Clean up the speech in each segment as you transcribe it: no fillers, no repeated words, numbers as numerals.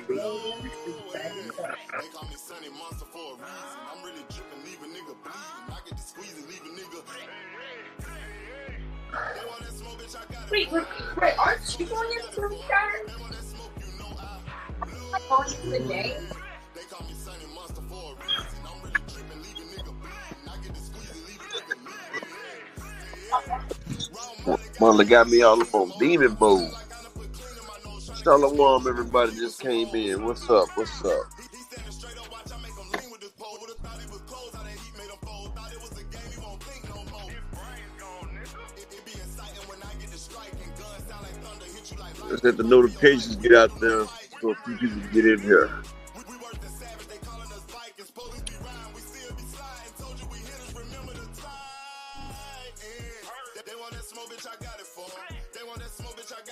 Wait, aren't you going into the garden? Going to the game? Mother got me all up on demon mode. Shalom, everybody just came in. What's up? What's up? Let's let the notifications get out there so a few people can get in here.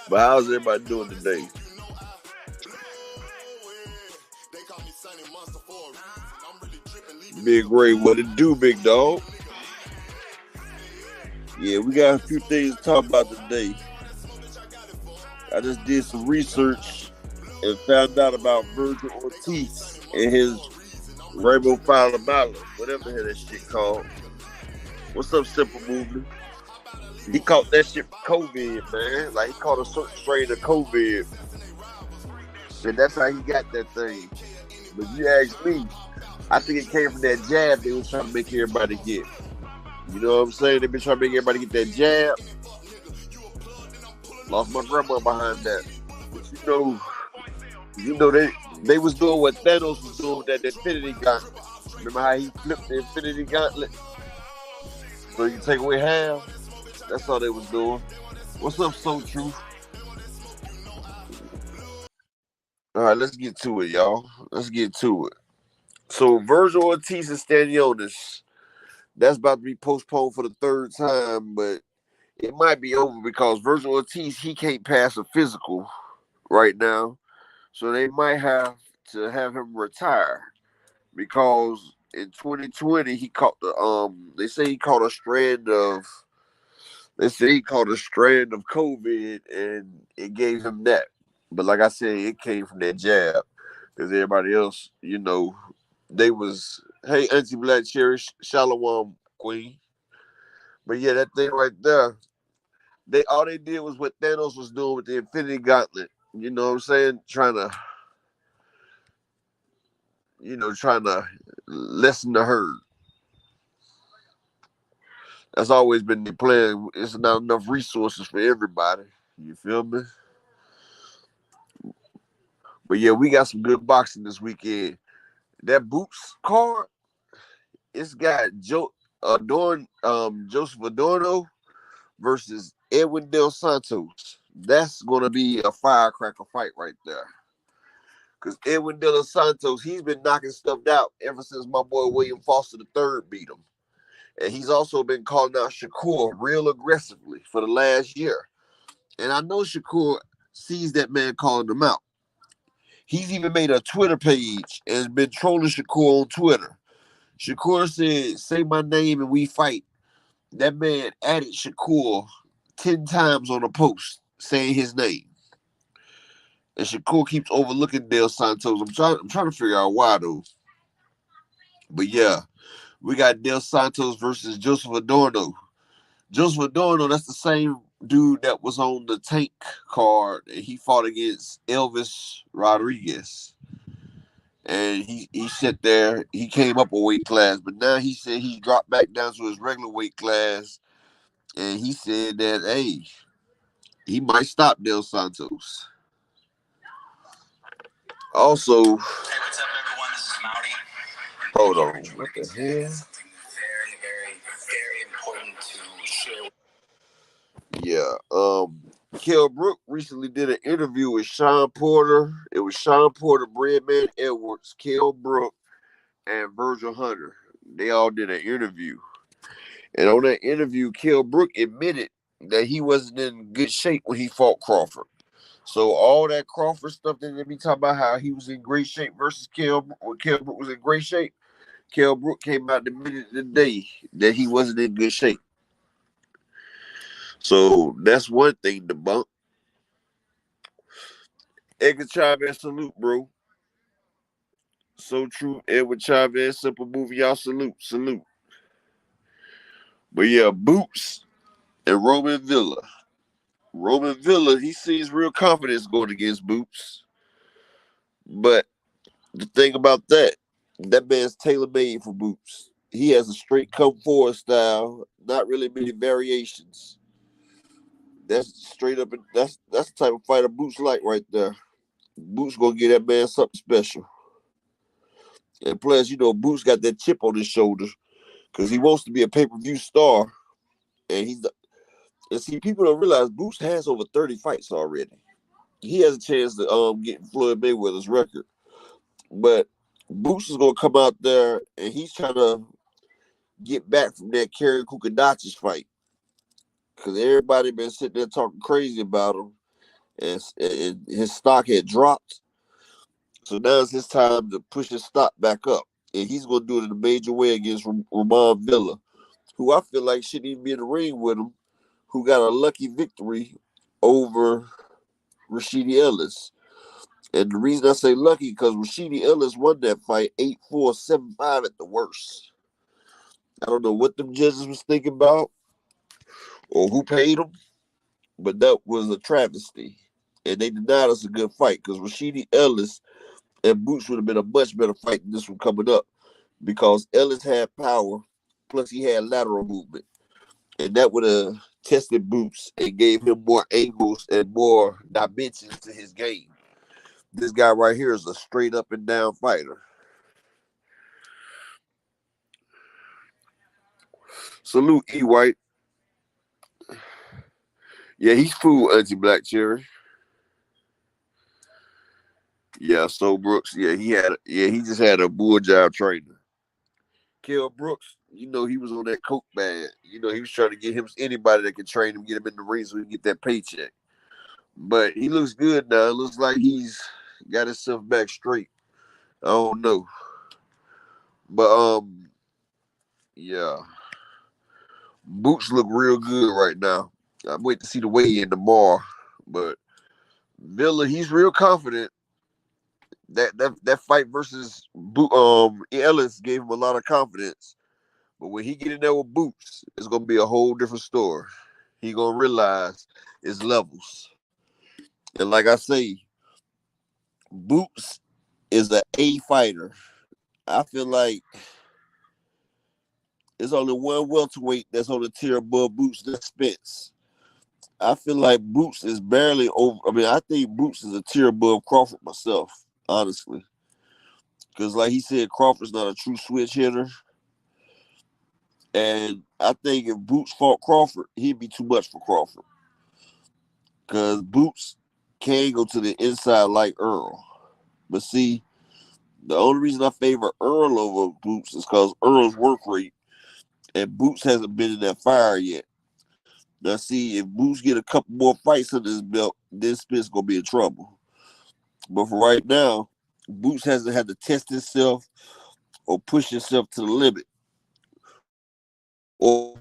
But how's everybody doing today? Big Ray, what it do, big dog? Yeah, we got a few things to talk about today. I just did some research and found out about Virgil Ortiz and his Rainbow Fowler Mallard, whatever the hell that shit called. What's up, Simple Movement? He caught that shit from COVID, man. Like, he caught a certain strain of COVID. And that's how he got that thing. But you ask me, I think it came from that jab they was trying to make everybody get. You know what I'm saying? They been trying to make everybody get that jab. Lost my grandma behind that. But you know they was doing what Thanos was doing with that Infinity Gauntlet. Remember how he flipped the Infinity Gauntlet? So you can take away half? That's all they was doing. What's up, So Truth? All right, let's get to it, y'all. Let's get to it. So Virgil Ortiz and Stanionis, that's about to be postponed for the third time, but it might be over because Virgil Ortiz, he can't pass a physical right now. So they might have to have him retire because in 2020 he caught they say he caught a strand of COVID and it gave him that. But like I said, it came from that jab because everybody else, they was, hey, Auntie Black Cherry, Shalom Queen. But yeah, that thing right there, all they did was what Thanos was doing with the Infinity Gauntlet. You know what I'm saying? Trying to lessen the herd. That's always been the plan. It's not enough resources for everybody. You feel me? But yeah, we got some good boxing this weekend. That Boots card, it's got Joseph Adorno versus Edwin Del Santos. That's gonna be a firecracker fight right there. Because Edwin De Los Santos, he's been knocking stuff out ever since my boy William Foster III beat him. And he's also been calling out Shakur real aggressively for the last year. And I know Shakur sees that man calling him out. He's even made a Twitter page and been trolling Shakur on Twitter. Shakur said, say my name and we fight. That man added Shakur 10 times on a post saying his name. And Shakur keeps overlooking Del Santos. I'm trying to figure out why though. But yeah, we got Del Santos versus Joseph Adorno. Joseph Adorno, that's the same dude that was on the Tank card, and he fought against Elvis Rodriguez. And he sat there, he came up a weight class, but now he said he dropped back down to his regular weight class. And he said that, hey, he might stop Del Santos. Also, hey, what's up, everyone? This is Mauri. Hold on. What the hell? Something very, very, very important to share. Yeah. Kell Brook recently did an interview with Sean Porter. It was Sean Porter, Breadman Edwards, Kell Brook, and Virgil Hunter. They all did an interview. And on that interview, Kell Brook admitted that he wasn't in good shape when he fought Crawford. So all that Crawford stuff that they be talking about how he was in great shape versus Kell Brook was in great shape. Kell Brook came out the minute of the day that he wasn't in good shape. So that's one thing to bump. Edgar Chavez, salute, bro. So true, Edward Chavez, simple movie. Y'all salute. But yeah, Boots and Roman Villa. Roman Villa, he seems real confidence going against Boots. But the thing about that man's tailor made for Boots. He has a straight come forward style, not really many variations. That's straight up. That's the type of fighter Boots like right there. Boots gonna get that man something special. And plus, Boots got that chip on his shoulder because he wants to be a pay-per-view star. And and see, people don't realize Boots has over 30 fights already. He has a chance to get Floyd Mayweather's record. But Boots is gonna come out there and he's trying to get back from that Karen Kukadachis fight. Because everybody been sitting there talking crazy about him. And his stock had dropped. So now it's his time to push his stock back up. And he's going to do it in a major way against Ramon Villa, who I feel like shouldn't even be in the ring with him, who got a lucky victory over Rashidi Ellis. And the reason I say lucky, because Rashidi Ellis won that fight 8-4, 7-5 at the worst. I don't know what them judges was thinking about or who paid them, but that was a travesty. And they denied us a good fight because Rashidi Ellis and Boots would have been a much better fight than this one coming up because Ellis had power, plus he had lateral movement. And that would have tested Boots and gave him more angles and more dimensions to his game. This guy right here is a straight up and down fighter. Salute E. White. Yeah, he's fooled Auntie Black Cherry. Yeah, so Brooks, he just had a bull job trainer. Kell Brooks, he was on that coke bag. He was trying to get him anybody that could train him, get him in the ring so he can get that paycheck. But he looks good now. It looks like he's got himself back straight. I don't know. But yeah. Boots look real good right now. I'm waiting to see the weigh-in tomorrow. But Villa, he's real confident. That fight versus Ellis gave him a lot of confidence. But when he get in there with Boots, it's gonna be a whole different story. He gonna realize it's levels. And like I say, Boots is an A fighter. I feel like there's only one welterweight that's on the tier above Boots. That's Spence. I feel like Boots is barely over. I mean, I think Boots is a tier above Crawford myself, honestly. Because like he said, Crawford's not a true switch hitter. And I think if Boots fought Crawford, he'd be too much for Crawford. Because Boots can go to the inside like Earl. But see, the only reason I favor Earl over Boots is because Earl's work rate and Boots hasn't been in that fire yet. Now, see, if Boots get a couple more fights under his belt, then Spence going to be in trouble. But for right now, Boots hasn't had to test himself or push himself to the limit. Or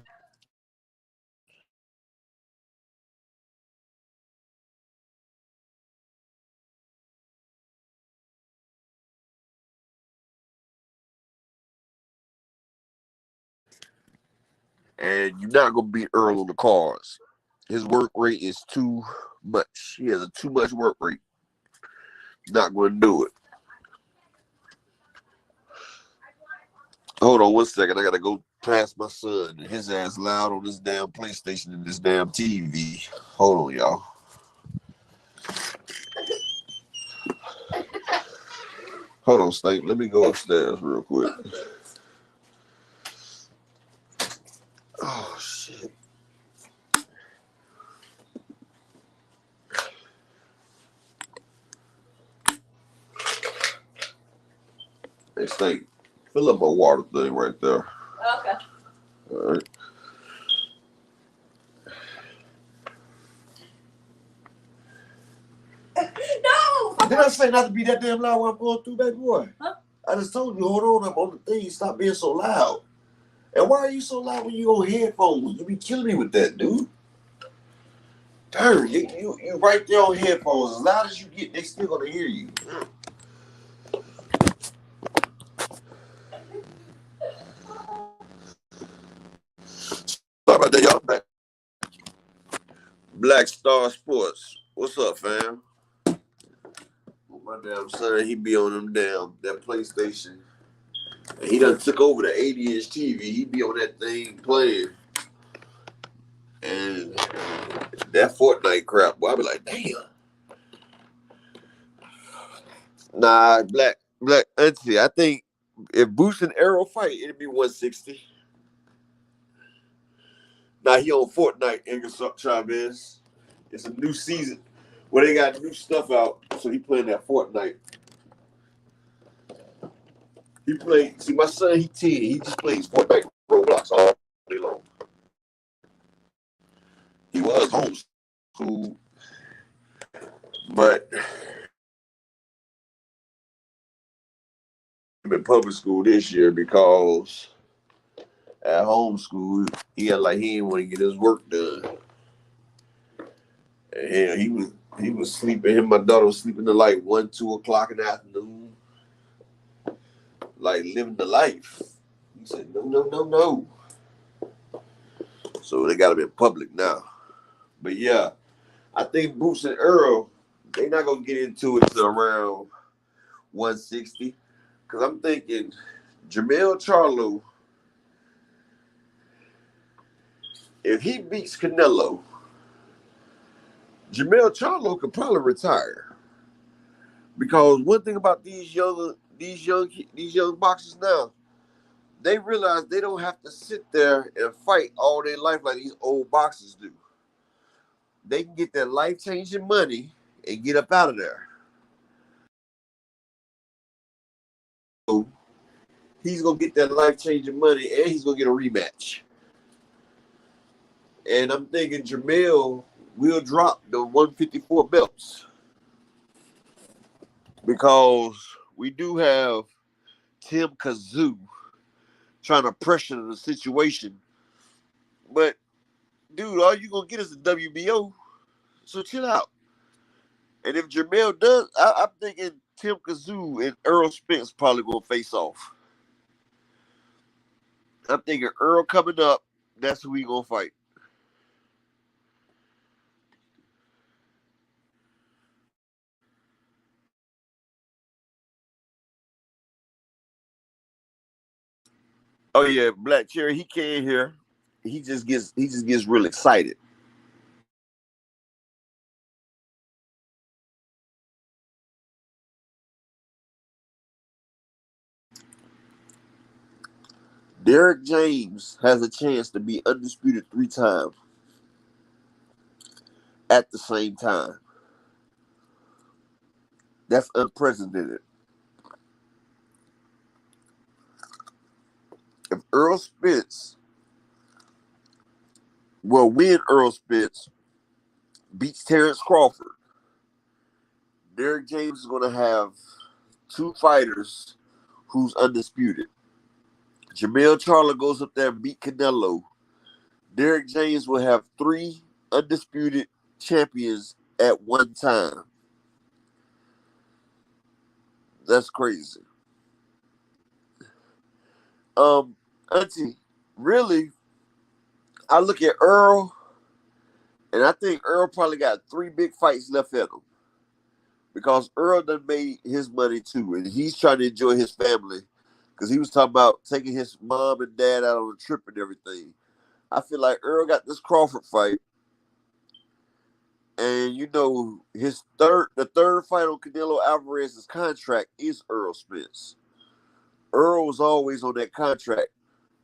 and you're not going to beat Earl on the cards. His work rate is too much. He has a too much work rate. Not going to do it. Hold on 1 second. I got to go past my son. His ass loud on this damn PlayStation and this damn TV. Hold on, y'all. Hold on, Snake. Let me go upstairs real quick. Oh, shit. Hey, Snake, fill up my water thing right there. Okay. All right. No! Did I say not to be that damn loud while I'm going through, baby boy? Huh? I just told you, hold on, I'm on the thing. Stop being so loud. And why are you so loud when you on headphones? You be killing me with that, dude. Darn, you right there on headphones. As loud as you get, they still gonna hear you. there y'all back. Black Star Sports. What's up, fam? My damn son, he be on that PlayStation. And he done took over the 80-inch TV. He be on that thing playing. And that Fortnite crap, boy, I be like, damn. Nah, Black Auntie, I think if Boost and Arrow fight, it'd be 160. Now he on Fortnite, Ennis Chavez. It's a new season where they got new stuff out, so he playing that Fortnite. He played. See, my son, he 10. He just plays Fortnite, Roblox all day long. He was homeschooled, but he been public school this year because at homeschool he didn't want to get his work done. And he was sleeping. Him and my daughter was sleeping till like 1, 2 o'clock in the afternoon, like living the life. He said, no. So they got to be public now. But yeah, I think Boots and Earl, they not gonna get into it till around 160. Cause I'm thinking Jermell Charlo, if he beats Canelo, Jermell Charlo could probably retire. Because one thing about these young boxers now, they realize they don't have to sit there and fight all their life like these old boxers do. They can get their life-changing money and get up out of there. So he's going to get that life-changing money and he's going to get a rematch. And I'm thinking Jermell will drop the 154 belts. Because we do have Tim Kazoo trying to pressure the situation. But, dude, all you're going to get is the WBO. So chill out. And if Jermell does, I'm thinking Tim Kazoo and Earl Spence probably going to face off. I'm thinking Earl coming up, that's who we going to fight. Oh yeah, Black Cherry, he came here. He just gets real excited. Derrick James has a chance to be undisputed 3 times at the same time. That's unprecedented. If Earl Spence, when Earl Spence beats Terrence Crawford, Derrick James is going to have 2 fighters who's undisputed. Jermell Charlo goes up there and beat Canelo. Derrick James will have 3 undisputed champions at one time. That's crazy. Auntie, really, I look at Earl, and I think Earl probably got 3 big fights left in him. Because Earl done made his money too, and he's trying to enjoy his family. Because he was talking about taking his mom and dad out on a trip and everything. I feel like Earl got this Crawford fight. And you know, the third fight on Canelo Alvarez's contract is Earl Spence. Earl was always on that contract.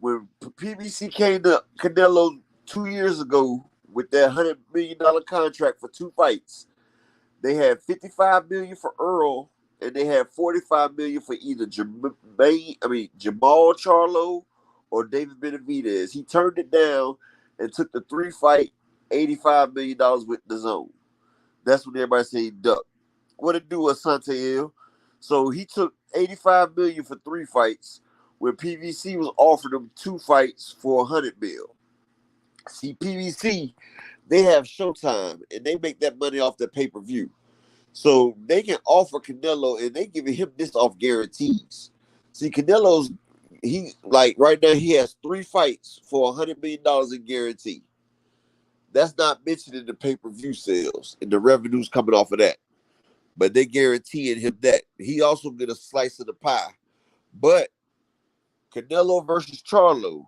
When PBC came to Canelo 2 years ago with that $100 million contract for 2 fights, they had $55 million for Earl, and they had $45 million for either Jamal Charlo or David Benavidez. He turned it down and took the 3-fight, $85 million with the zone. That's when everybody said he ducked. What it do, Asante Hill? So he took $85 million for 3 fights, where PVC was offering him 2 fights for $100 million. See, PVC, they have Showtime, and they make that money off the pay-per-view. So they can offer Canelo, and they giving him this off guarantees. See, Canelo's he like right now he has 3 fights for $100 million in guarantee. That's not mentioning the pay-per-view sales and the revenues coming off of that. But they guaranteeing him that. He also get a slice of the pie. But Canelo versus Charlo,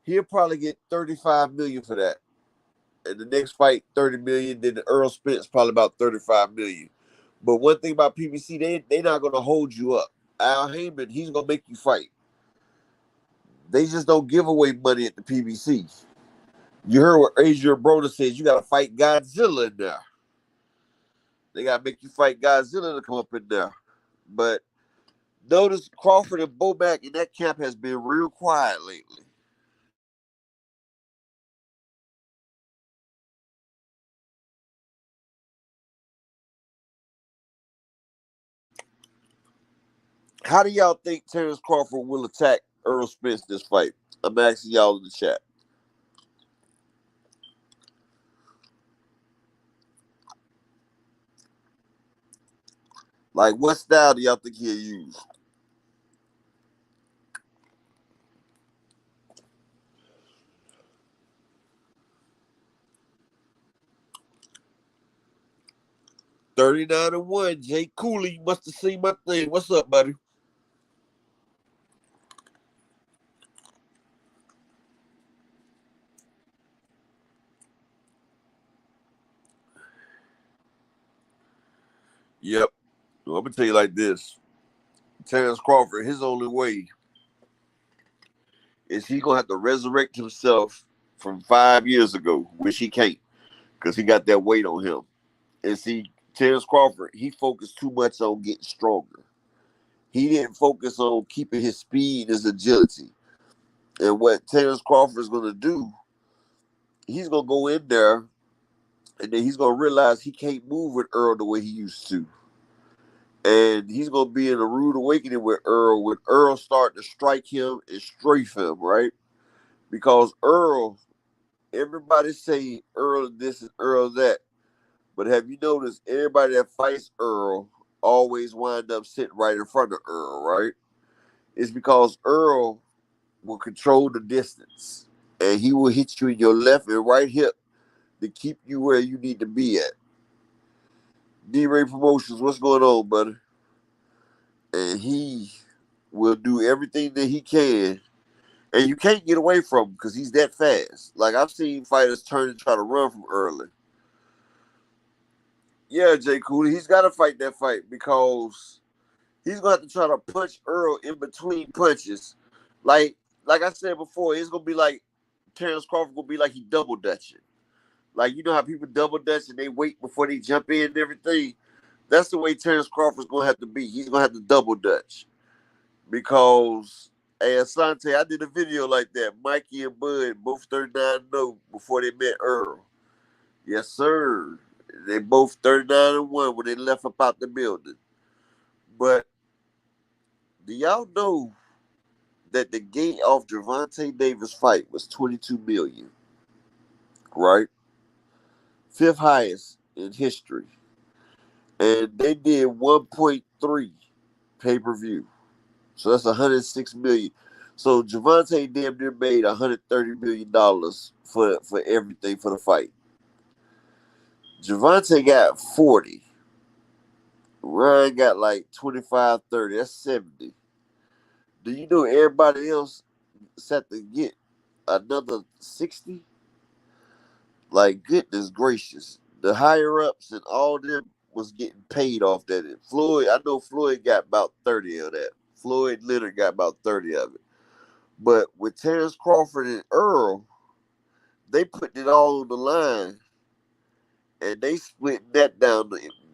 he'll probably get 35 million for that. And the next fight, 30 million. Then the Earl Spence probably about 35 million. But one thing about PBC, they not gonna hold you up. Al Heyman, he's gonna make you fight. They just don't give away money at the PBC. You heard what Adrian Broner says. You gotta fight Godzilla in there. They gotta make you fight Godzilla to come up in there. But notice Crawford and Bomac in that camp has been real quiet lately. How do y'all think Terrence Crawford will attack Earl Spence this fight? I'm asking y'all in the chat. Like, what style do y'all think he'll use? $39-1. Jay Cooley, you must have seen my thing. What's up, buddy? Yep. Well, I'm gonna tell you like this. Terrence Crawford, his only way is he gonna have to resurrect himself from 5 years ago, which he can't, because he got that weight on him. And see, Terrence Crawford, he focused too much on getting stronger. He didn't focus on keeping his speed and his agility. And what Terrence Crawford is gonna do, he's gonna go in there and then he's gonna realize he can't move with Earl the way he used to. And he's gonna be in a rude awakening with Earl when Earl start to strike him and strafe him, right? Because Earl, everybody say Earl this and Earl that, but have you noticed everybody that fights Earl always wind up sitting right in front of Earl, right? It's because Earl will control the distance, and he will hit you in your left and right hip to keep you where you need to be at. D-Ray Promotions, what's going on, buddy? And he will do everything that he can. And you can't get away from him because he's that fast. Like, I've seen fighters turn and try to run from early. Yeah, Jay Cooley, he's got to fight that fight because he's going to have to try to punch Earl in between punches. Like I said before, it's going to be like Terrence Crawford going to be like he double dutching. Like, you know how people double dutch and they wait before they jump in and everything? That's the way Terrence Crawford's going to have to be. He's going to have to double dutch. Because, hey, Asante, I did a video like that. Mikey and Bud, both 39-0 before they met Earl. Yes, sir. They both 39-1 when they left up out the building. But do y'all know that the gate off Gervonta Davis fight was $22 million? Right? Fifth highest in history. And they did 1.3 pay-per-view. So that's $106 million. So Gervonta damn near made $130 million for everything for the fight. Gervonta got 40. Ryan got like 25, 30. That's 70. Do you know everybody else set to get another 60? Like, goodness gracious. The higher ups and all them was getting paid off that. Floyd, I know Floyd got about 30 of that. Floyd Leonard got about 30 of it. But with Terrence Crawford and Earl, they put it all on the line, and they split that down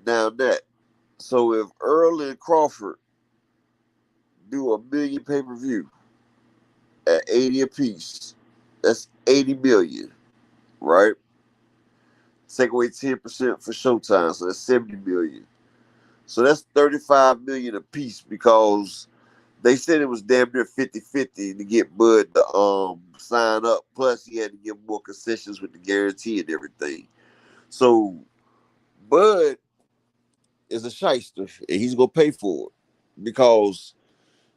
that. So if Earl and Crawford do a million pay-per-view at 80 apiece, that's 80 million, right? Take away 10% for Showtime, so that's 70 million. So that's 35 million apiece because they said it was damn near 50-50 to get Bud to sign up. Plus, he had to give more concessions with the guarantee and everything. So, Bud is a shyster, and he's going to pay for it because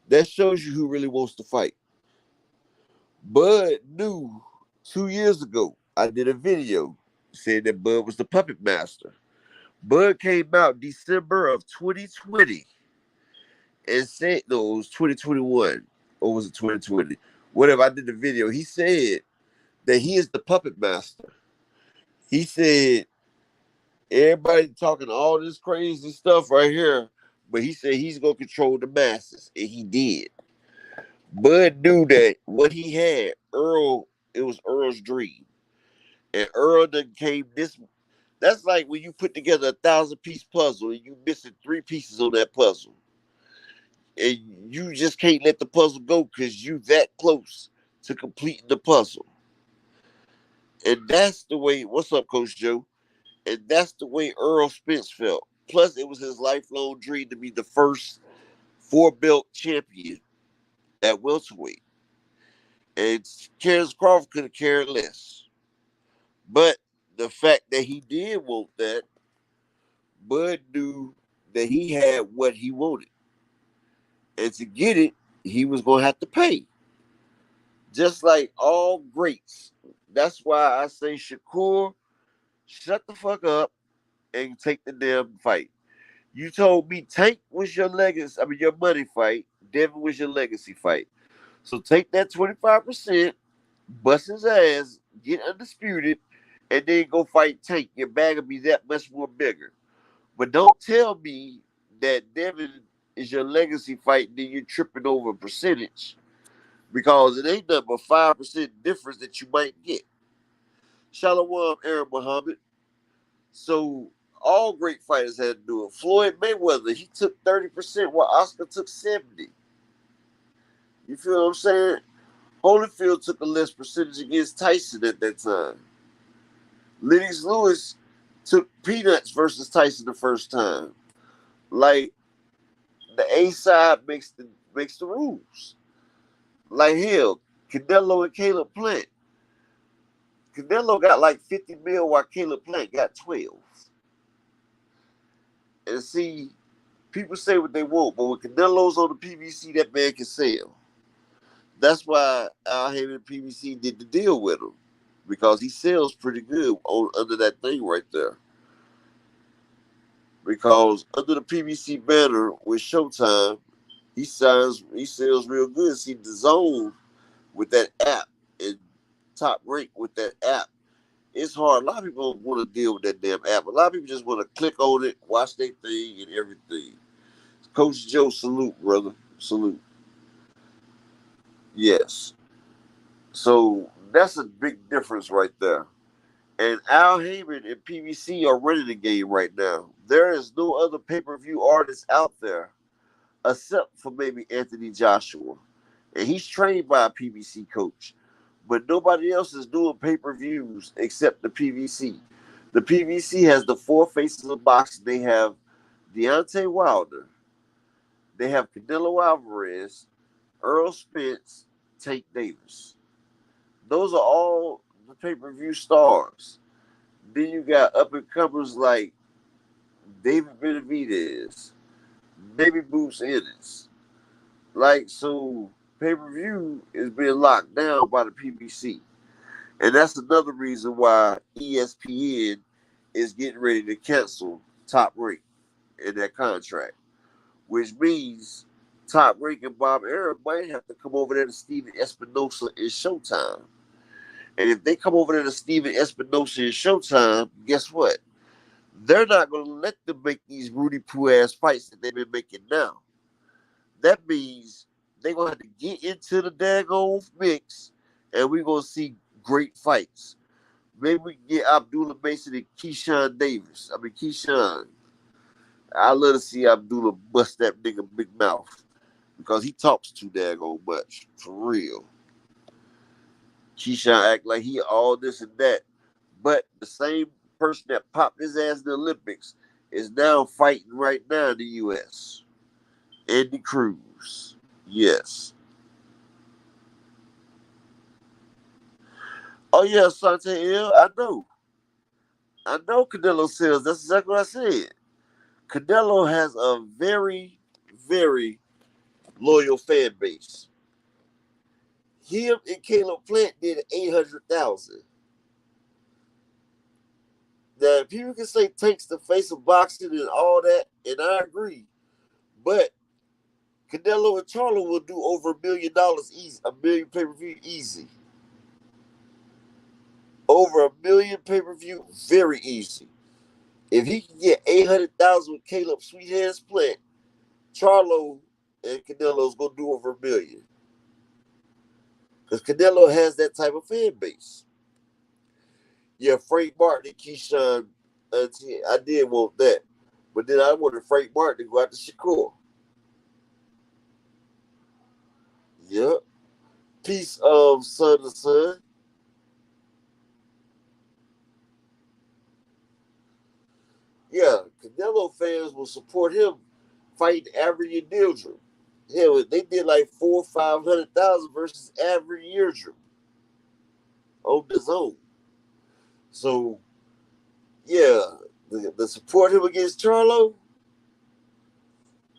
That shows you who really wants to fight. Bud knew 2 years ago. I did a video saying that Bud was the puppet master. Bud came out December of 2020 and said, no, it was 2021 or was it 2020? Whatever. I did the video. He said that he is the puppet master. He said everybody talking all this crazy stuff right here, but he said he's gonna control the masses, and he did. Bud knew that what he had, Earl, it was Earl's dream. And Earl done came this. That's like when you put together a 1,000-piece puzzle and you missing 3 pieces on that puzzle. And you just can't let the puzzle go because you that close to completing the puzzle. And that's the way, what's up, Coach Joe? And that's the way Earl Spence felt. Plus, it was his lifelong dream to be the first 4-belt champion at welterweight. And Terrence Crawford could have cared less. But the fact that he did want that, Bud knew that he had what he wanted. And to get it, he was going to have to pay. Just like all greats. That's why I say, Shakur, shut the fuck up and take the damn fight. You told me Tank was your legacy, your money fight. Devin was your legacy fight. So take that 25%, bust his ass, get undisputed, and then go fight Tank. Your bag will be that much more bigger. But don't tell me that Devin is your legacy fight, then you're tripping over a percentage. Because it ain't nothing but 5% difference that you might get. Shalom, Aaron Muhammad. So all great fighters had to do it. Floyd Mayweather, he took 30% while Oscar took 70%. You feel what I'm saying? Holyfield took a less percentage against Tyson at that time. Lennox Lewis took peanuts versus Tyson the first time. Like, the A side makes the rules. Like hell, Canelo and Caleb Plant. Canelo got like 50 mil while Caleb Plant got 12. And see, people say what they want, but when Canelo's on the PBC, that man can sell. That's why Al Haymon and PBC did the deal with him. Because he sells pretty good under that thing right there. Because under the PBC banner with Showtime, he sells real good. See, the Zone with that app and Top Rank with that app, it's hard. A lot of people don't want to deal with that damn app. A lot of people just want to click on it, watch their thing and everything. Coach Joe, salute, brother. Salute. Yes. So that's a big difference right there. And Al Haymon and PBC are running the game right now. There is no other pay-per-view artist out there except for maybe Anthony Joshua. And he's trained by a PBC coach. But nobody else is doing pay-per-views except the PBC. The PBC has the 4 faces of boxing. They have Deontay Wilder. They have Canelo Alvarez, Earl Spence, Tank Davis. Those are all the pay-per-view stars. Then you got up-and-comers like David Benavidez, Baby Boots Ennis. Like, so pay-per-view is being locked down by the PBC. And that's another reason why ESPN is getting ready to cancel Top Rank in that contract. Which means Top Rank and Bob Arum might have to come over there to Steven Espinosa in Showtime. And if they come over there to Steven Espinosa in Showtime, guess what? They're not going to let them make these Rudy Poo-ass fights that they've been making now. That means they're going to have to get into the daggone mix, and we're going to see great fights. Maybe we can get Abdullah Mason and Keyshawn Davis. Keyshawn. I'd love to see Abdullah bust that nigga big mouth because he talks too daggone much, for real. Keyshawn act like he all this and that. But the same person that popped his ass in the Olympics is now fighting right now in the U.S. Andy Cruz. Yes. Oh, yeah, Sante Hill, I know. I know Canelo sells. That's exactly what I said. Canelo has a very, very loyal fan base. Him and Caleb Plant did 800,000. Now, people can say Tank's the face of boxing and all that, and I agree. But Canelo and Charlo will do over $1 million easy, $1 million pay-per-view easy. Over $1 million pay-per-view, very easy. If he can get 800,000 with Caleb Sweethands Plant, Charlo and Canelo's gonna do over $1 million. Because Canelo has that type of fan base. Yeah, Frank Martin and Keyshawn, I did want that. But then I wanted Frank Martin to go out to Shakur. Yep. Piece of Son to Son. Yeah, Canelo fans will support him fighting Avery and Dildrum. Hell, they did like 400,000 or 500,000 versus Avery and Dildrum on the zone. So, yeah, the support him against Charlo,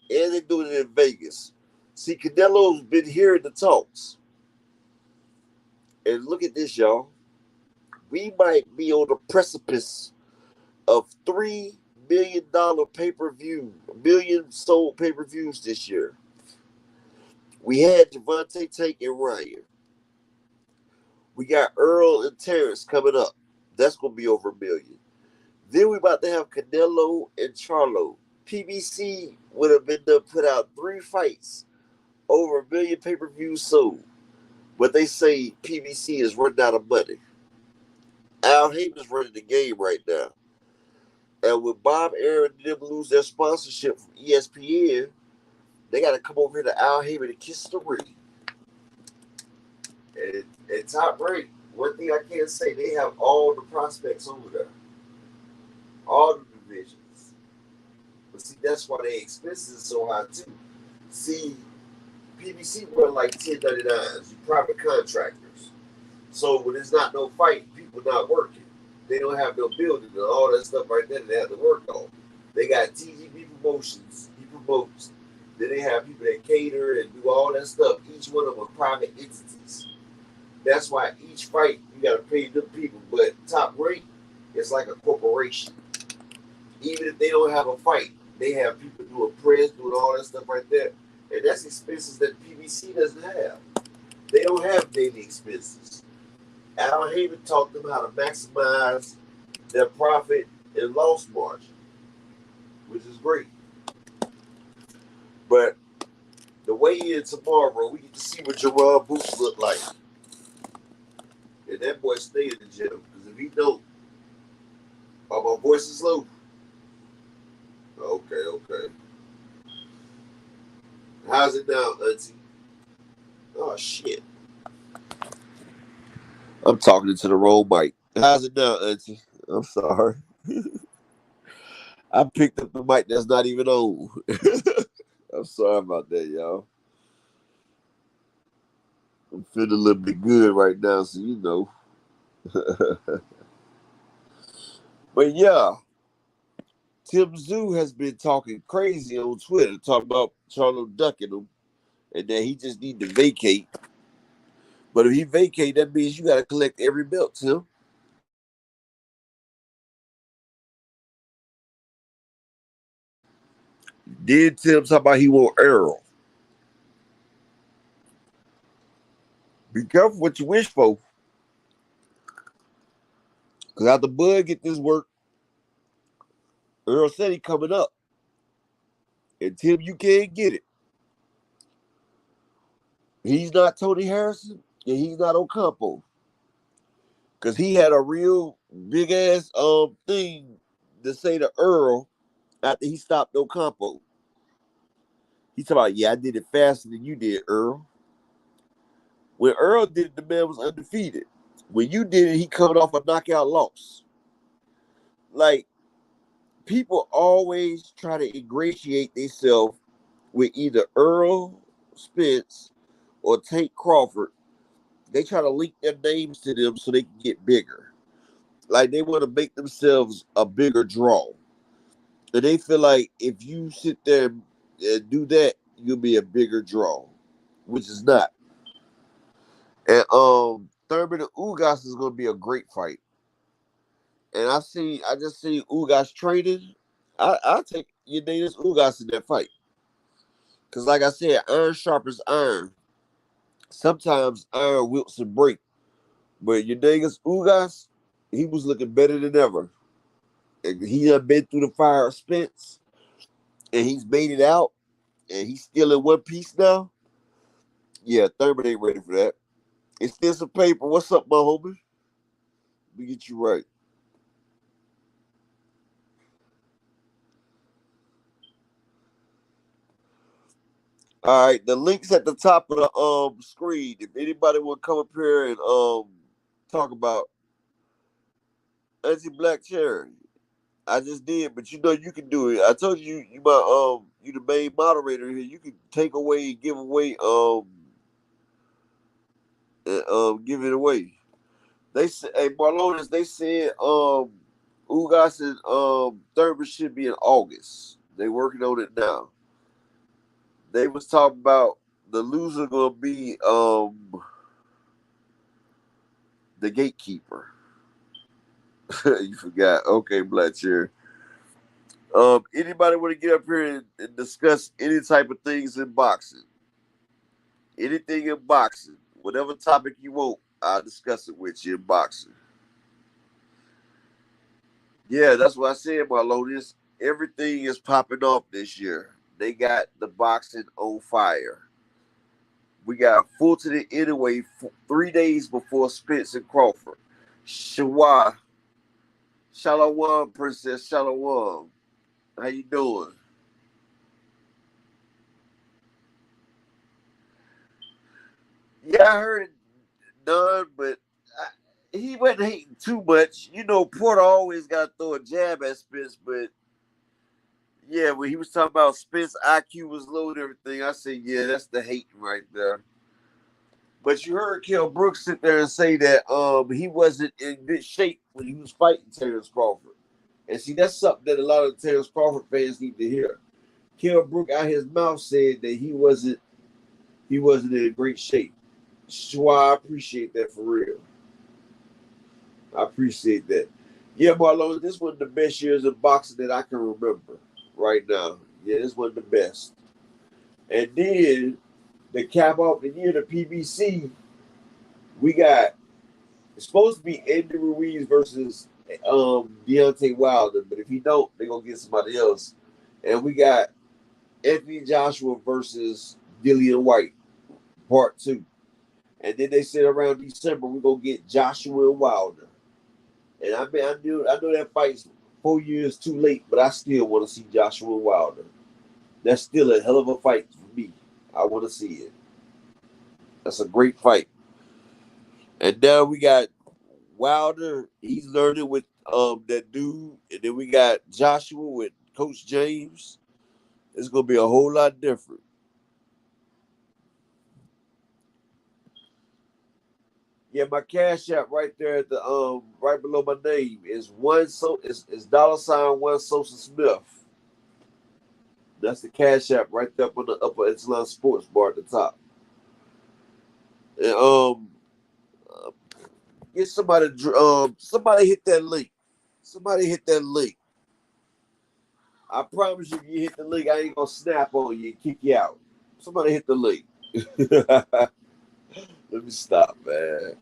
and they're doing it in Vegas. See, Canelo's been hearing the talks. And look at this, y'all. We might be on the precipice of $3 million pay-per-view, $1 million sold pay-per-views this year. We had Javante, Tank, and Ryan. We got Earl and Terrence coming up. That's going to be over $1 million. Then we about to have Canelo and Charlo. PBC would have been to put out 3 fights, over $1 million pay-per-views sold. But they say PBC is running out of money. Al Heyman's running the game right now. And with Bob Aaron and them lose their sponsorship from ESPN, they got to come over here to Al Heyman and kiss the ring. And Top Rank, one thing I can say, they have all the prospects over there. All the divisions. But see, that's why their expenses are so high too. See, PBC run like 1099s, private contractors. So when there's not no fight, people not working. They don't have no building and all that stuff right there that they have to work on. They got TGB Promotions, he promotes. Then they have people that cater and do all that stuff. Each one of them are private entities. That's why each fight, you got to pay them people. But Top Rank is like a corporation. Even if they don't have a fight, they have people doing press, doing all that stuff right there. And that's expenses that PBC doesn't have. They don't have daily expenses. Al Heyman taught them how to maximize their profit and loss margin, which is great. But the weigh-in tomorrow, we get to see what Jaron Boots look like. And that boy stay in the gym. Because if he don't, my voice is low. Okay. How's it now, Auntie? Oh, shit. I'm talking into the wrong mic. How's it now, Auntie? I'm sorry. I picked up the mic that's not even on. I'm sorry about that, y'all. I'm feeling a little bit good right now, so you know. But yeah, Tim Zoo has been talking crazy on Twitter, talking about Charlo ducking him, and that he just need to vacate. But if he vacate, that means you got to collect every belt, Tim. Then Tim talk about he want Earl. Be careful what you wish for. Because after Bud get this work, Earl said he coming up. And Tim, you can't get it. He's not Tony Harrison, and he's not Ocampo. Because he had a real big-ass thing to say to Earl after he stopped Ocampo. He talking about, yeah, I did it faster than you did, Earl. When Earl did it, the man was undefeated. When you did it, he coming off a knockout loss. Like, people always try to ingratiate themselves with either Earl Spence or Tank Crawford. They try to link their names to them so they can get bigger. Like, they want to make themselves a bigger draw. And they feel like if you sit there and do that, you'll be a bigger draw, which is not. And Thurman and Ugas is gonna be a great fight. And I just seen Ugas training. I'll take Yordenis Ugas in that fight. Cause like I said, iron sharpens iron. Sometimes iron wilts and break. But Yordenis Ugas, he was looking better than ever. And he done been through the fire of Spence, and he's made it out, and he's still in one piece now. Yeah, Thurman ain't ready for that. It's still some paper. What's up, my homie? Let me get you right. All right, the link's at the top of the screen. If anybody want to come up here and talk about anti-black charity, I just did, but you know you can do it. I told you you my you the main moderator here. You can take away, give away, give it away. They said, hey Marlones, they said Ugas and Thurman should be in August. They working on it now. They was talking about the loser gonna be the gatekeeper. You forgot. Okay, Blatcher. Anybody want to get up here and discuss any type of things in boxing? Anything in boxing, whatever topic you want, I'll discuss it with you in boxing. Yeah, that's what I said, Marlonis. Everything is popping off this year. They got the boxing on fire. We got Fulton anyway 3 days before Spence and Crawford. Shawa, Shalom, Princess Shalom. How you doing? Yeah, I heard it done, but he wasn't hating too much. You know, Porter always got to throw a jab at Spence, but yeah, when he was talking about Spence IQ was low and everything, I said, yeah, that's the hating right there. But you heard Kell Brooks sit there and say that he wasn't in good shape when he was fighting Terrence Crawford. And see, that's something that a lot of Terrence Crawford fans need to hear. Kell Brook out his mouth said that he wasn't in great shape. Schwa, I appreciate that for real. I appreciate that. Yeah, Marlon, this one of the best years of boxing that I can remember right now. Yeah, this one of the best. And then the cap off the year, the PBC, we got it's supposed to be Andy Ruiz versus Deontay Wilder, but if he don't, they're gonna get somebody else. And we got Anthony Joshua versus Dillian White, part two. And then they said around December we're gonna get Joshua and Wilder. And I know that fight's 4 years too late, but I still want to see Joshua and Wilder. That's still a hell of a fight for me. I want to see it. That's a great fight. And now we got Wilder. He's learning with that dude, and then we got Joshua with Coach James. It's gonna be a whole lot different. Yeah, my cash app right there at the right below my name is is $1 Smith. That's the cash app right there up on the upper echelon sports bar at the top. And get somebody hit that link. Somebody hit that link. I promise you, if you hit the link, I ain't gonna snap on you and kick you out. Somebody hit the link. Let me stop, man.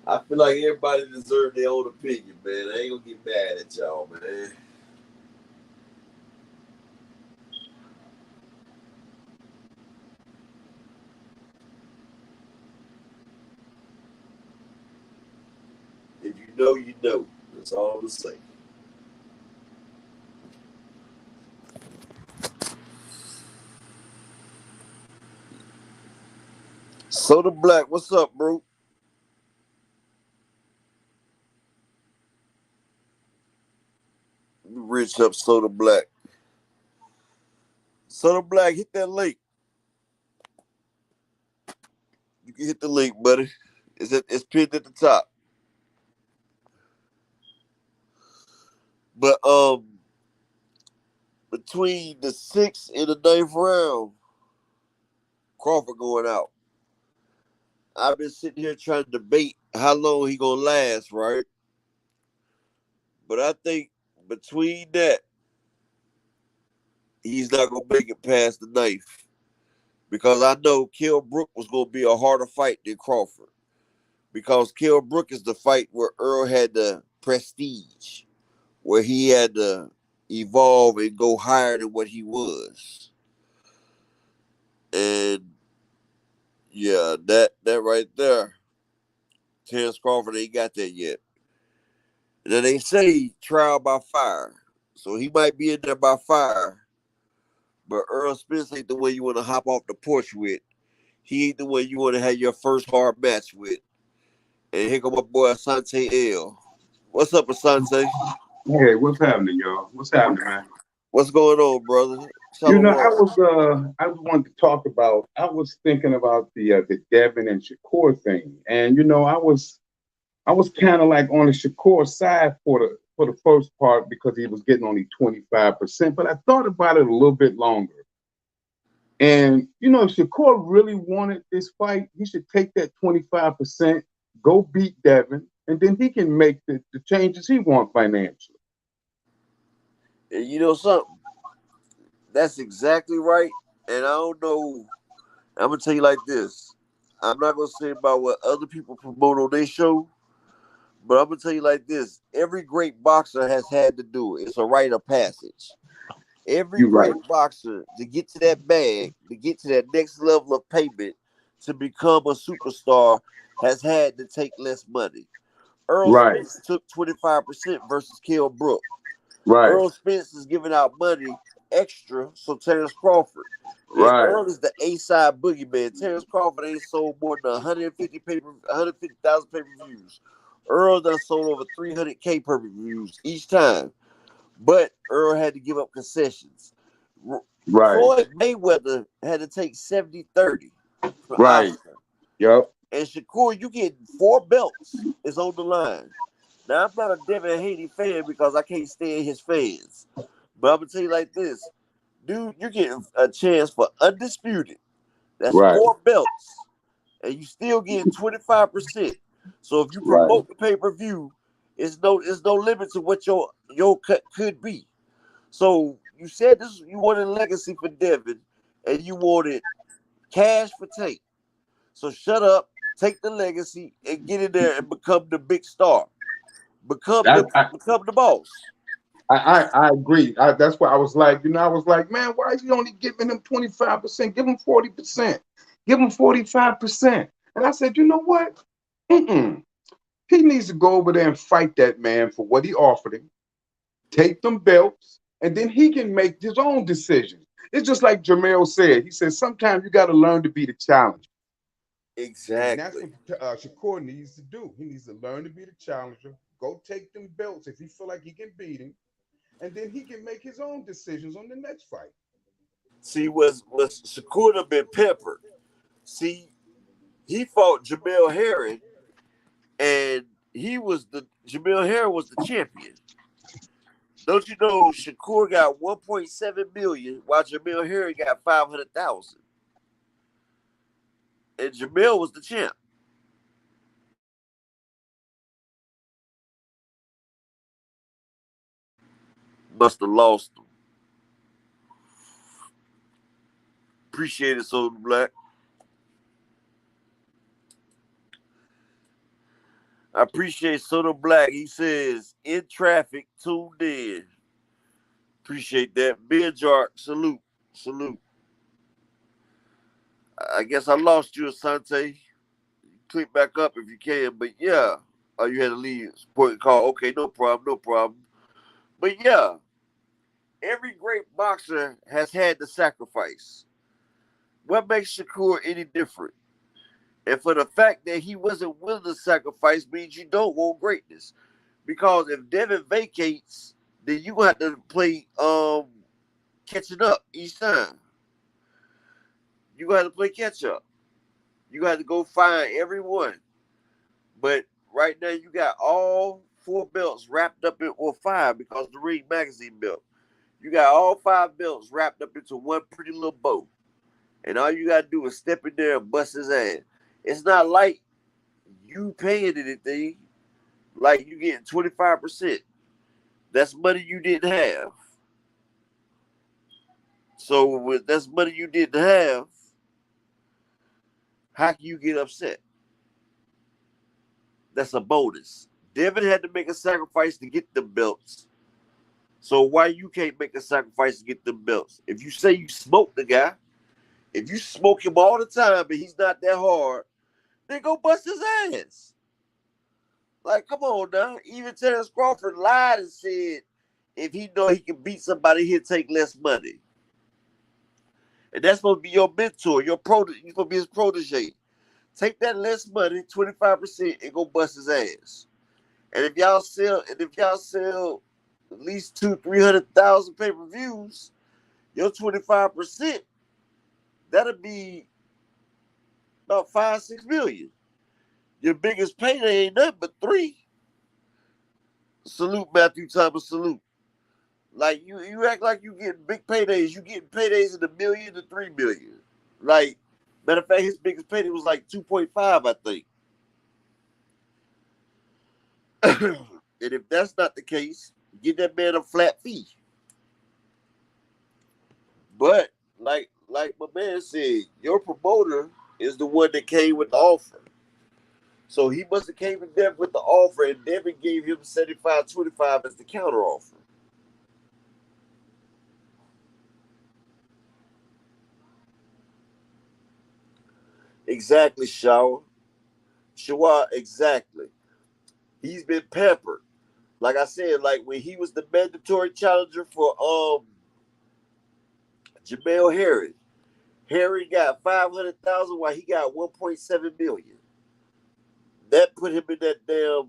I feel like everybody deserves their own opinion, man. I ain't gonna get mad at y'all, man. If you know, you know. That's all I'm gonna say. Soda Black, what's up, bro? Rich up Soda Black. Soda Black, hit that link. You can hit the link, buddy. It's pinned at the top. But between the sixth and the ninth round, Crawford going out. I've been sitting here trying to debate how long he gonna last, right? But I think between that, he's not gonna make it past the knife. Because I know Kell Brook was gonna be a harder fight than Crawford. Because Kell Brook is the fight where Earl had the prestige, where he had to evolve and go higher than what he was. And yeah, that right there, Terrence Crawford ain't got that yet. And then they say trial by fire. So he might be in there by fire. But Earl Spence ain't the one you want to hop off the porch with. He ain't the one you want to have your first hard match with. And here come my boy Asante L. What's up, Asante? Hey, what's happening, y'all? What's happening, man? What's going on, brother? You know, Shalom. I wanted to talk about. I was thinking about the Devin and Shakur thing, and I was kind of like on the Shakur side for the first part because he was getting only 25%. But I thought about it a little bit longer, and if Shakur really wanted this fight, he should take that 25%, go beat Devin, and then he can make the changes he wants financially. And you know something? That's exactly right. And I don't know. I'm gonna tell you like this. I'm not gonna say about what other people promote on their show, but I'm gonna tell you like this. Every great boxer has had to do it. It's a rite of passage. Every You're right. great boxer to get to that bag, to get to that next level of payment, to become a superstar, has had to take less money. Earl Right. Spence took 25% versus Kell Brook. Right. Earl Spence is giving out money extra, so Terrence Crawford. And Right. Earl is the A-side boogeyman. Terrence Crawford ain't sold more than 150,000 pay-per-views. Earl done sold over 300K pay-per-views each time. But Earl had to give up concessions. Right. Floyd Mayweather had to take 70-30 for Right. Oscar. Yep. And Shakur, you get 4 belts is on the line. Now, I'm not a Devin Haney fan because I can't stand his fans. But I'm going to tell you like this. Dude, you're getting a chance for undisputed. That's Right. 4 belts. And you still getting 25%. So if you Right. promote the pay-per-view, it's no limit to what your cut could be. So you said this you wanted legacy for Devin and you wanted cash for Tate. So shut up, take the legacy, and get in there and become the big star. Become I, the become the boss. I agree. That's why I was like, I was like, man, why is he only giving him 25%? Give him 40%. Give him 45%. And I said, you know what? Mm-mm. He needs to go over there and fight that man for what he offered him, take them belts, and then he can make his own decisions. It's just like Jamel said. He said, sometimes you got to learn to be the challenger. And that's Exactly. what Shakur needs to do. He needs to learn to be the challenger, go take them belts if he feel like he can beat him, and then he can make his own decisions on the next fight. See, was Shakur have been peppered. See, he fought Jamel Herring, and Jamel Herring was the champion. Don't you know Shakur got 1.7 million while Jamel Herring got 500,000, and Jamel was the champ. Must have lost him. Appreciate it, Soda Black. I appreciate Soda Black. He says, in traffic, tuned in. Appreciate that. Bill Jark, salute. Salute. I guess I lost you, Asante. Click back up if you can. But yeah. Oh, you had to leave. Important call. Okay, no problem. No problem. But yeah, every great boxer has had to sacrifice. What makes Shakur any different? And for the fact that he wasn't willing to sacrifice means you don't want greatness. Because if Devin vacates, then you have to play catching up each time. You got to play catch up. You got to go find everyone. But right now you got all 4 belts wrapped up in, or 5 because the Ring Magazine belt. You got all 5 belts wrapped up into one pretty little bow. and all you gotta do is step in there and bust his ass. It's not like you paying anything. Like you getting 25%. That's money you didn't have. So with that's money you didn't have, how can you get upset? That's a bonus. Devin had to make a sacrifice to get the belts. So why you can't make a sacrifice to get the belts? If you say you smoke the guy, if you smoke him all the time and he's not that hard, then go bust his ass. Like, come on now. Even Terrence Crawford lied and said if he know he can beat somebody, he'll take less money. And that's supposed to be your mentor, you're supposed to be his protege. Take that less money, 25%, and go bust his ass. And if y'all sell at least 300,000 pay-per-views, your 25%, that'll be about 5-6 million. Your biggest payday ain't nothing but 3. Salute, Matthew Thomas, salute. Like you act like you getting big paydays. You getting paydays in the million to 3 million. Like, matter of fact, his biggest payday was like 2.5, I think. And if that's not the case, give that man a flat fee. But like my man said, your promoter is the one that came with the offer. So he must have came to Devin with the offer, and Devin gave him 75-25 as the counter offer. Exactly, Shawar, exactly. He's been peppered. Like I said, like when he was the mandatory challenger for Jamel Harris. Harry got 500,000 while he got 1.7 million. That put him in that damn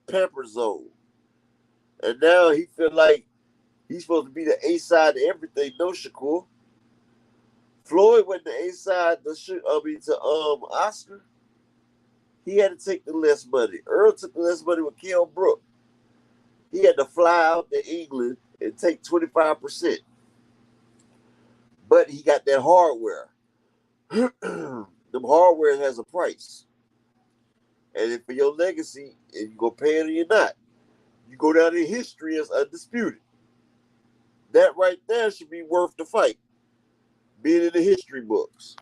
pamper zone. And now he feel like he's supposed to be the A side to everything. No, Shakur. Floyd went the A side to Oscar. He had to take the less money. Earl took the less money with Kell Brook. He had to fly out to England and take 25%. But he got that hardware. The hardware has a price. And if for your legacy, and you gonna pay it or you're not, you go down in history as undisputed. That right there should be worth the fight. Being in the history books.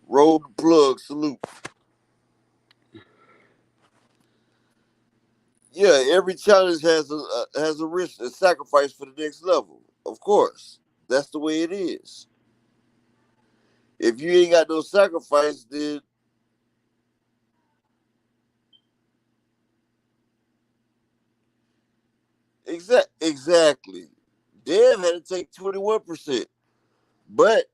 Roll the plug, salute. Yeah, every challenge has a risk, a sacrifice for the next level. Of course, that's the way it is. If you ain't got no sacrifice, then exactly. Dev had to take 21%, but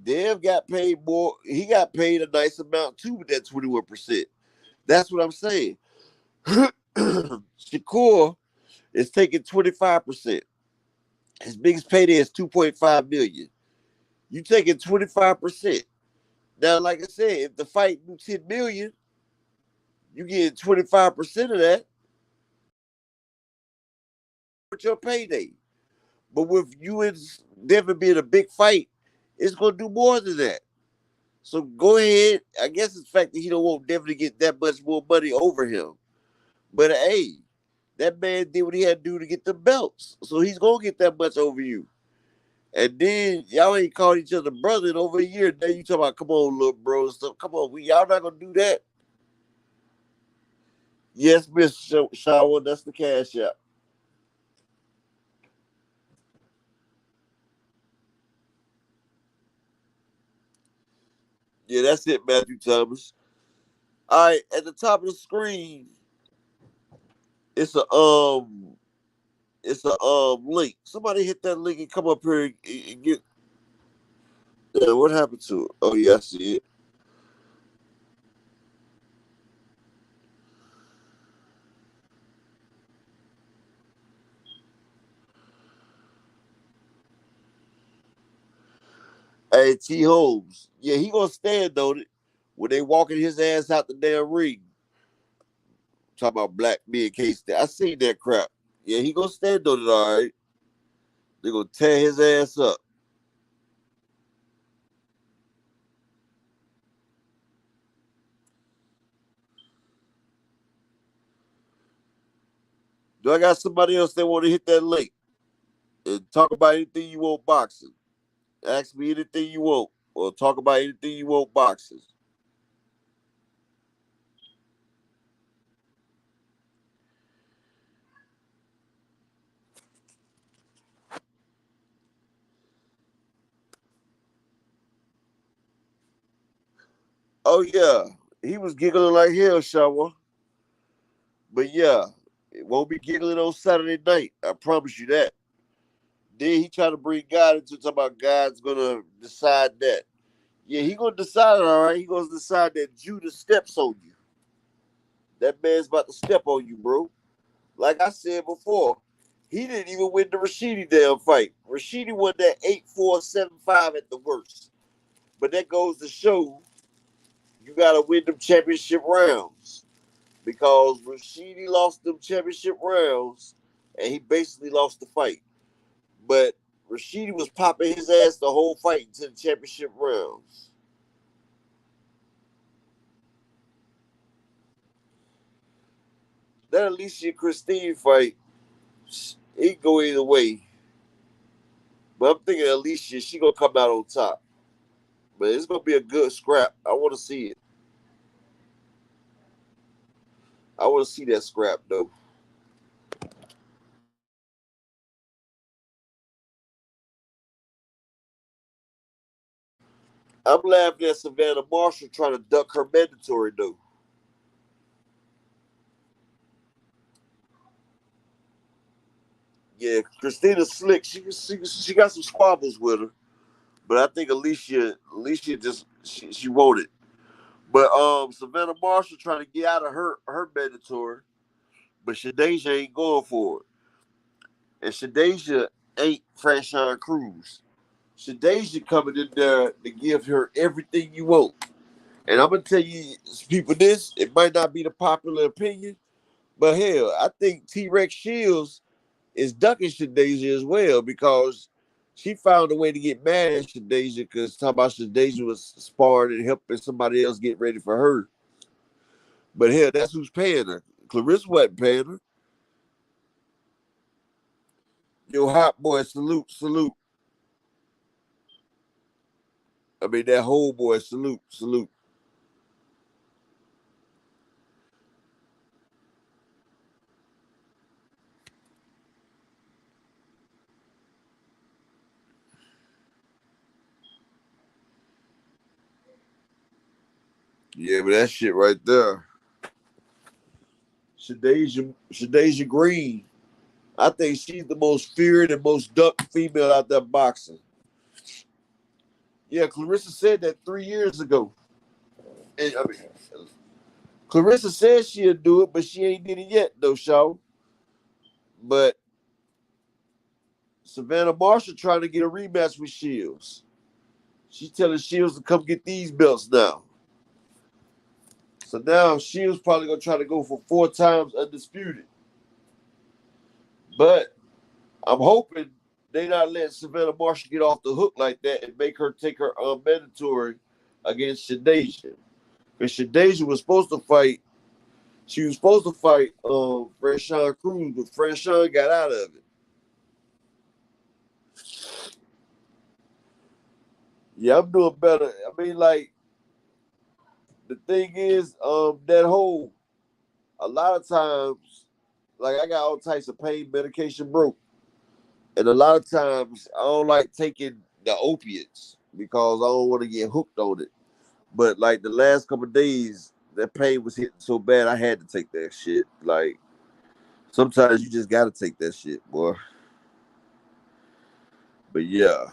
Dev got paid more. He got paid a nice amount too with that 21%. That's what I'm saying. Shakur is taking 25%. His biggest payday is 2.5 million. You taking 25%. Now, like I said, if the fight do 10 million, you get 25% of that with your payday. But with you and Devin being a big fight, it's gonna do more than that. So go ahead. I guess it's the fact that he don't want Devin to get that much more money over him. But hey, that man did what he had to do to get the belts. So he's gonna get that much over you. And then y'all ain't called each other brother in over a year. Now you talking about, come on, little bro. So come on, y'all not gonna do that. Yes, Miss Shower, that's the cash out. Yeah, that's it, Matthew Thomas. All right, at the top of the screen, it's a link. Somebody hit that link and come up here and get. What happened to it? Oh yeah, I see it. Hey, T Holmes. Yeah, he gonna stand on it. when they walking his ass out the damn ring. Talking about black men can't stand. I seen that crap. Yeah, he gonna stand on it, all right. They gonna tear his ass up. Do I got somebody else that want to hit that link and talk about anything you want boxing? Ask me anything you want, or talk about anything you want boxing. Oh yeah, he was giggling like hell, shower. But yeah, it won't be giggling on Saturday night. I promise you that. Then he tried to bring God into talking about God's gonna decide that. Yeah, he gonna decide it, all right. He gonna decide that Judah steps on you. That man's about to step on you, bro. Like I said before, he didn't even win the Rashidi damn fight. Rashidi won that 8-4, 7-5 at the worst. But that goes to show you gotta win them championship rounds. Because Rashidi lost them championship rounds and he basically lost the fight. But Rashidi was popping his ass the whole fight into the championship rounds. That Alicia Christine fight, it can go either way. But I'm thinking Alicia, she gonna come out on top. But it's gonna be a good scrap. I want to see it. I want to see that scrap though. I'm laughing at Savannah Marshall trying to duck her mandatory though. Yeah, Christina Slick. She got some squabbles with her, but I think Alicia just she wrote it. But Savannah Marshall trying to get out of her mandatory, but Shadeja ain't going for it, and Shadeja ain't Franchon Cruz. Shadeja coming in there to give her everything you want. And I'm gonna tell you, people, this it might not be the popular opinion, but hell, I think T Rex Shields is ducking Shadeja as well because she found a way to get mad at Shadeja because talking about Shadeja was sparring and helping somebody else get ready for her. But hell, that's who's paying her. Clarissa wasn't paying her. Yo, hot boy, salute, salute. I mean, that whole boy, salute, salute. Yeah, but that shit right there. Shadeja Green. I think she's the most feared and most ducked female out there boxing. Yeah, Clarissa said that 3 years ago. And, I mean, Clarissa said she'll do it, but she ain't did it yet, though, Shaw. But Savannah Marshall trying to get a rematch with Shields. She's telling Shields to come get these belts now. So now Shields probably gonna try to go for 4 times undisputed. But I'm hoping they not let Savannah Marshall get off the hook like that and make her take her mandatory against Shadeja. Because Shadeja was supposed to fight. She was supposed to fight Franchon Cruz, but Franchon got out of it. Yeah, I'm doing better. I mean, like, the thing is, that whole, a lot of times, like, I got all types of pain medication broke. And a lot of times, I don't like taking the opiates because I don't want to get hooked on it. But, like, the last couple of days, that pain was hitting so bad, I had to take that shit. Like, sometimes you just got to take that shit, boy. But, yeah,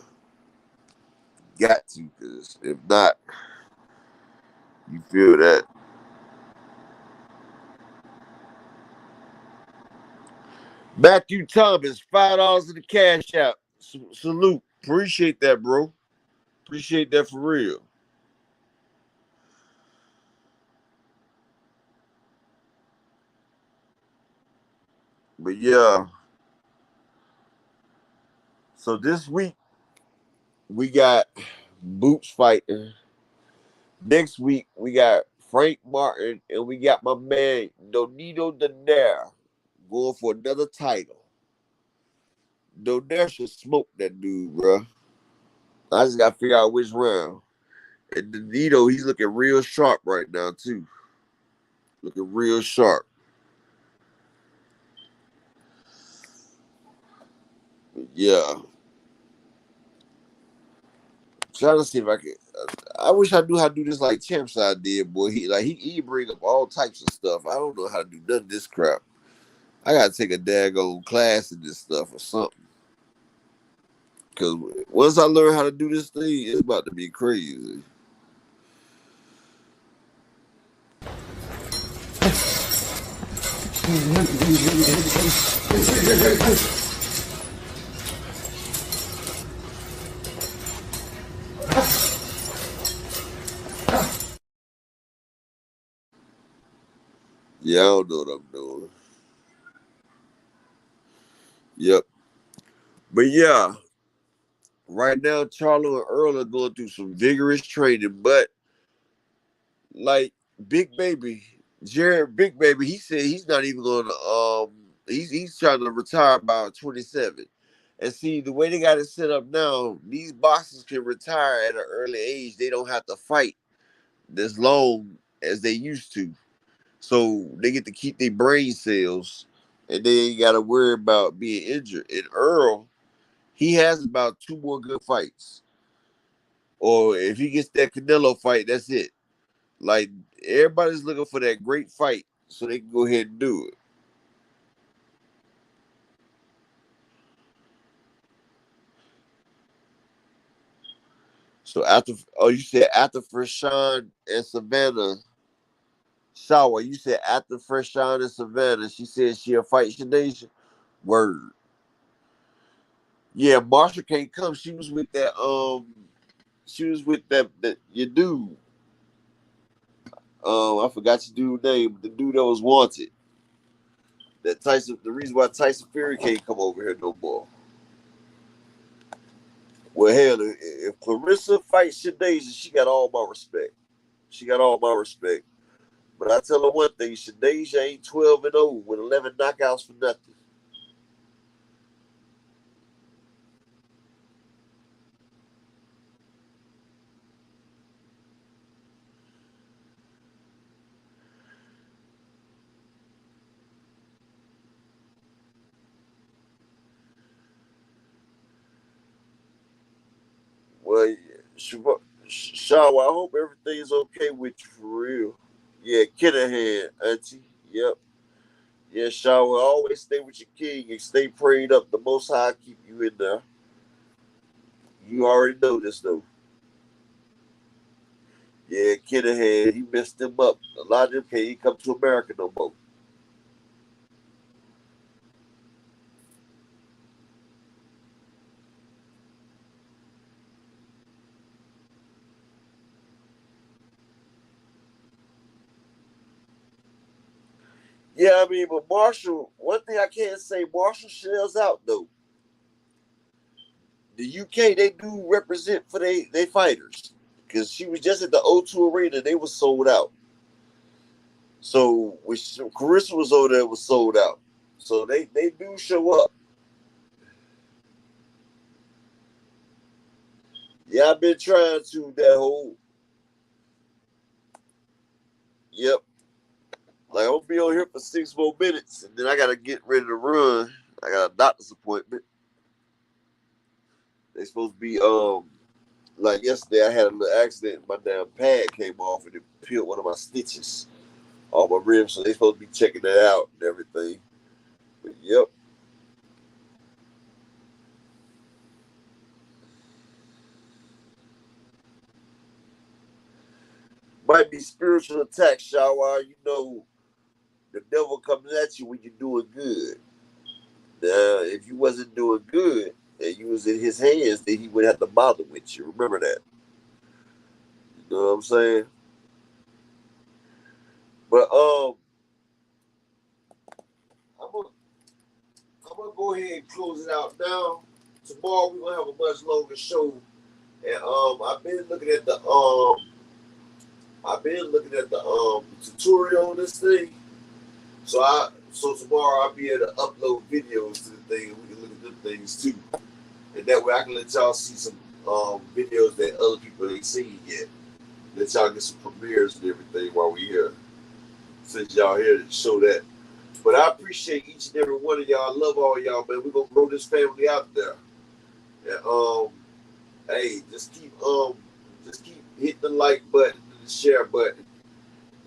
got to, because if not, you feel that. Matthew Thomas, $5 in the cash out. Salute. Appreciate that, bro. Appreciate that for real. But yeah. So this week we got Boots fighting. Next week we got Frank Martin and we got my man Donito Daenerys going for another title. Daenerys should smoke that dude, bro. I just gotta figure out which round. And Donito, he's looking real sharp right now too. Looking real sharp. Yeah. Trying to see if I can. I wish I knew how to do this like Champside did, boy. He bring up all types of stuff. I don't know how to do none of this crap. I gotta take a daggone class in this stuff or something. Cause once I learn how to do this thing, it's about to be crazy. Yeah, I don't know what I'm doing. Yep. But yeah, right now Charlo and Earl are going through some vigorous training, but like Big Baby, Jared Big Baby, he said he's not even gonna he's trying to retire by 27. And see the way they got it set up now, these boxers can retire at an early age. They don't have to fight as long as they used to. So they get to keep their brain cells and they ain't gotta worry about being injured. And Earl, he has about two more good fights. Or if he gets that Canelo fight, that's it. Like everybody's looking for that great fight so they can go ahead and do it. So after you said after Fashawn and Savannah Shawa, you said after Fashawn and Savannah, she said she'll fight Shadasia. Word. Yeah, Marsha can't come. She was with that your dude. I forgot your dude's name, the dude that was wanted. That Tyson, the reason why Tyson Fury can't come over here no more. Well, hell, if Clarissa fights Shadasia, she got all my respect. She got all my respect. But I tell her one thing: Shadasia ain't 12-0 with 11 knockouts for nothing. Well, Shaw, I hope everything's okay with you for real. Yeah, Kinahan, auntie. Yep. Yeah, Shaw, always stay with your king and stay prayed up. The Most High keep you in there. You already know this though. Yeah, Kinahan, he messed him up. A lot of them can't even come to America no more. Yeah, I mean, but Marshall, one thing I can't say, Marshall shells out though. The UK, they do represent for they fighters. Because she was just at the O2 Arena, they were sold out. So when Carissa was over there, it was sold out. So they do show up. Yeah, I've been trying to that whole. Yep. Like I'm gonna be on here for 6 more minutes, and then I gotta get ready to run. I got a doctor's appointment. They supposed to be like yesterday. I had a little accident. My damn pad came off and it peeled one of my stitches off my ribs. So they supposed to be checking that out and everything. But yep. Might be spiritual attack, Shawar. You know, the devil comes at you when you're doing good. Now, if you wasn't doing good and you was in his hands, then he would have to bother with you. Remember that. You know what I'm saying? But I'm gonna close it out now. Tomorrow we're gonna have a much longer show. And I've been looking at the tutorial on this thing. So tomorrow I'll be able to upload videos to the thing, and we can look at them things too. And that way I can let y'all see some videos that other people ain't seen yet. Let y'all get some premieres and everything while we here. Since y'all here to show that. But I appreciate each and every one of y'all. I love all y'all, man. We're gonna grow this family out there. And hey, just keep hitting the like button and the share button.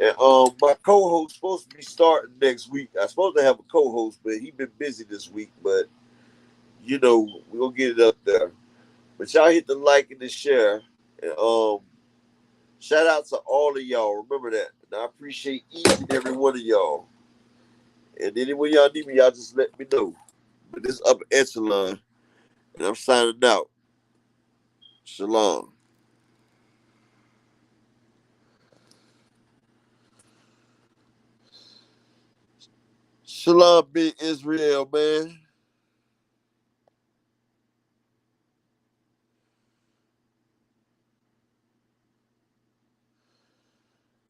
And my co-host supposed to be starting next week. I'm supposed to have a co-host, but he been busy this week. But you know, we're gonna get it up there. But y'all hit the like and the share. And shout out to all of y'all. Remember that. And I appreciate each and every one of y'all. And anyway y'all need me, y'all just let me know. But this Upper Echelon. And I'm signing out. Shalom. Shalom, big Israel, man.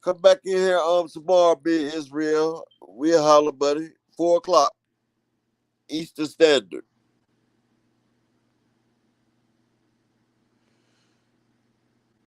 Come back in here tomorrow, big Israel. We'll holler, buddy. 4 o'clock Eastern Standard.